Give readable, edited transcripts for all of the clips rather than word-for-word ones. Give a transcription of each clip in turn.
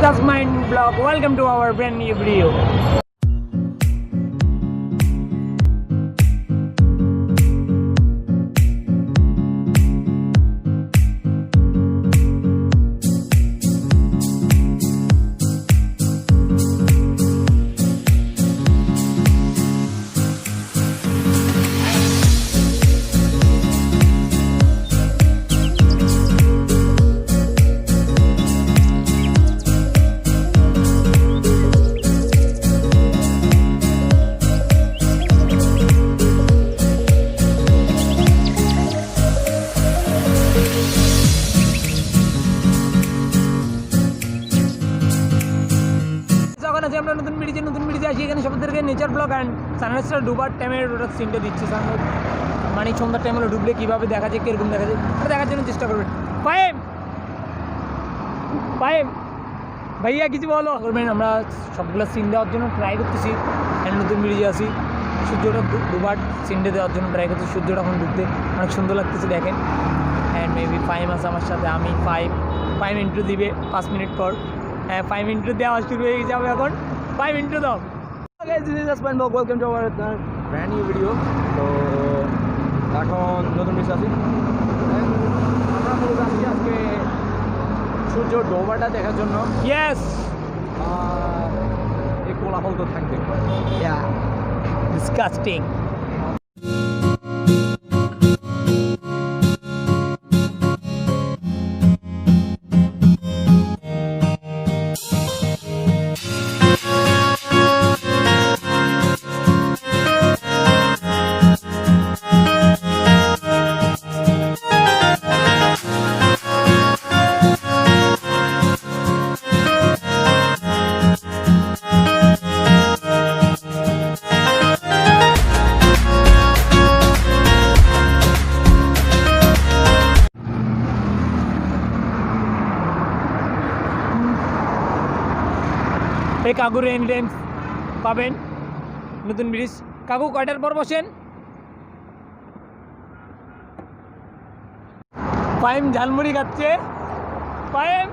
Jasmine Vlog. Welcome to our brand new video. আমরা নতুন ভিডিওতে আসি এখানে সবাইকে নেচার ব্লগ অ্যান্ড সানরাইজটা ডুবার টাইমের ওটা সিনটা দিচ্ছি সানরাইজ মানে সন্ধ্যার টাইম হলো ডুবলে কীভাবে দেখা যায় কীরকম দেখা যায় ওটা দেখার জন্য চেষ্টা করবেন পায়েম ভাইয়া কিছু বলো করবেন আমরা সবগুলো সিন দেওয়ার জন্য ট্রাই করতেছি অ্যান্ড নতুন ভিডিও আসি সূর্যটা দুবার সিনটা দেওয়ার জন্য ট্রাই করতেছি সূর্যটা এখন ডুবতে অনেক সুন্দর লাগতেছে দেখেন অ্যান্ড মেবি ফাইম আছে আমার সাথে আমি ফাইভ ইন্ট্রো দিবে 5 মিনিট পর হ্যাঁ 5 ইন্ট্রো দেওয়া শুরু হয়ে যাবে এখন 5 ইন্ট্রো দাও welcome to our brand new video. তো এখন নতুন বিষয় আছি আমরা মূলত আসছি আজকে সূর্য ডোবাটা দেখার জন্য। ইয়েস এই কোলাহল তো থাকবে ডিসকাস্টিং এই কাকুর এনি টাইম পাবেন নতুন ব্রিজ। কাকু কয়টার পর বসেন? পায়েম ঝালমুড়ি খাচ্ছে পায়েম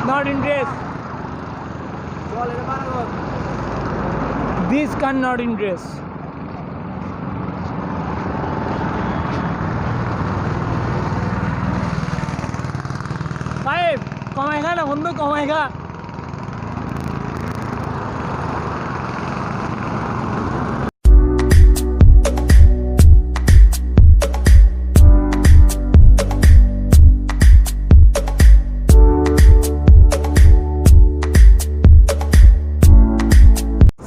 নট ইন্টারেস্ট দিস কান নট ইন্টারেস্ট पाइप कमाएगा ना बंदू कमाएगा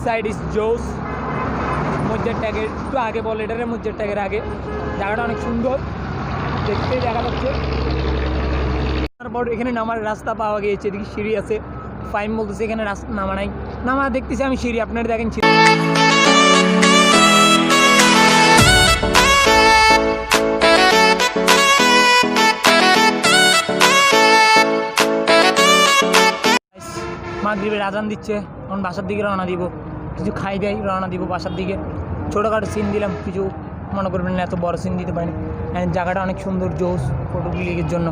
साइड इज जोस মজ্জার ট্যাগের একটু আগে বল এটারে মজ্জার ট্যাগের আগে জায়গাটা অনেক সুন্দর দেখতে দেখা যাচ্ছে। তারপর এখানে নামার রাস্তা পাওয়া গিয়েছে এদিকে সিঁড়ি আছে ফাইম বলতেছে এখানে রাস্তা নামা নাই নামা দেখতেছি আমি সিঁড়ি আপনারা দেখেন সিঁড়ি মাগরিবের আজান দিচ্ছে এখন বাসার দিকে রওনা দিব কিছু খাই দেয় রওনা দিব বাসার দিকে ছোটোখাটো সিন দিলাম কিছু মনে করবেন না এত বড় সিন দিতে পারিনি জায়গাটা অনেক সুন্দর জোস ফটো ক্লিকের জন্য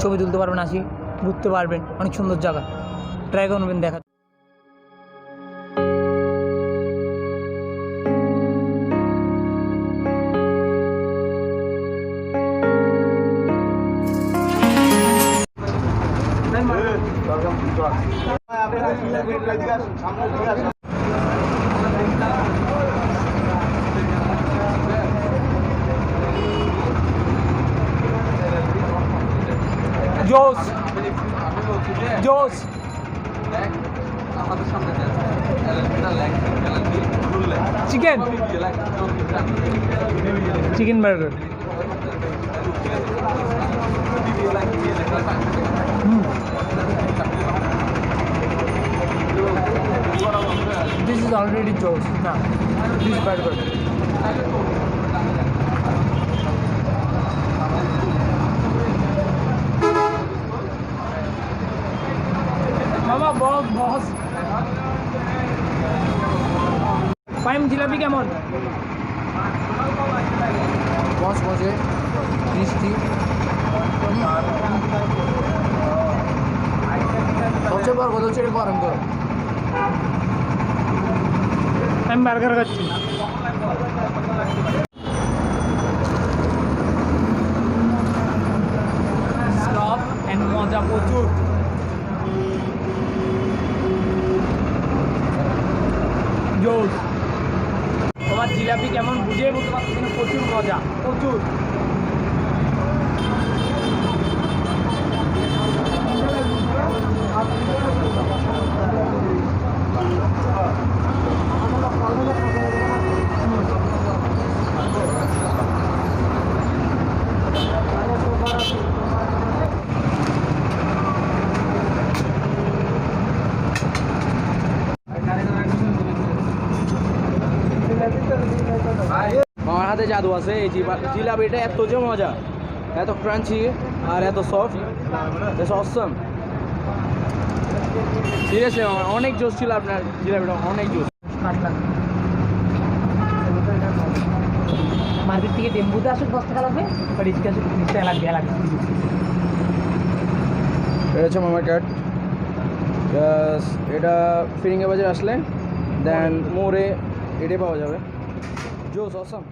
ছবি তুলতে পারবেন আসি ঘুরতে পারবেন অনেক সুন্দর জায়গা ট্রাই করবেন দেখা জোস জোস chicken chicken burger This is already Joe's. No, this is burger. Mama, boss. Paim jalebi kemon? বস বসে মিষ্টি। সবচেয়ে বড় কথা হচ্ছে এটা গরম গরম। আমি বার্গার খাচ্ছি। স্টপ অ্যান্ড মজা প্রচুর। জোস। তোমার জিলাপি কেমন বুঝে বলতে পারছি না, প্রচুর মজা প্রচুর। আমার হাতে জাদু আছে, এই জিলাপিটা এত যে মজা, এত ক্রাঞ্চি আর এত সফট, অসম। ঠিক আছে, অনেক জোস ছিল আপনার জিলাপিটা, অনেক জোস। মার্কেট থেকে টেম্পুতে আসুক 10 টাকা লাগবে, আর রিক্সা আসুক 30 টাকা লাগবে। এটা হচ্ছে মামার কার্ড। এটা ফিরিঙ্গা বাজার আসলে দেন মোড়ে এটাই পাওয়া যাবে। জোস, অসম।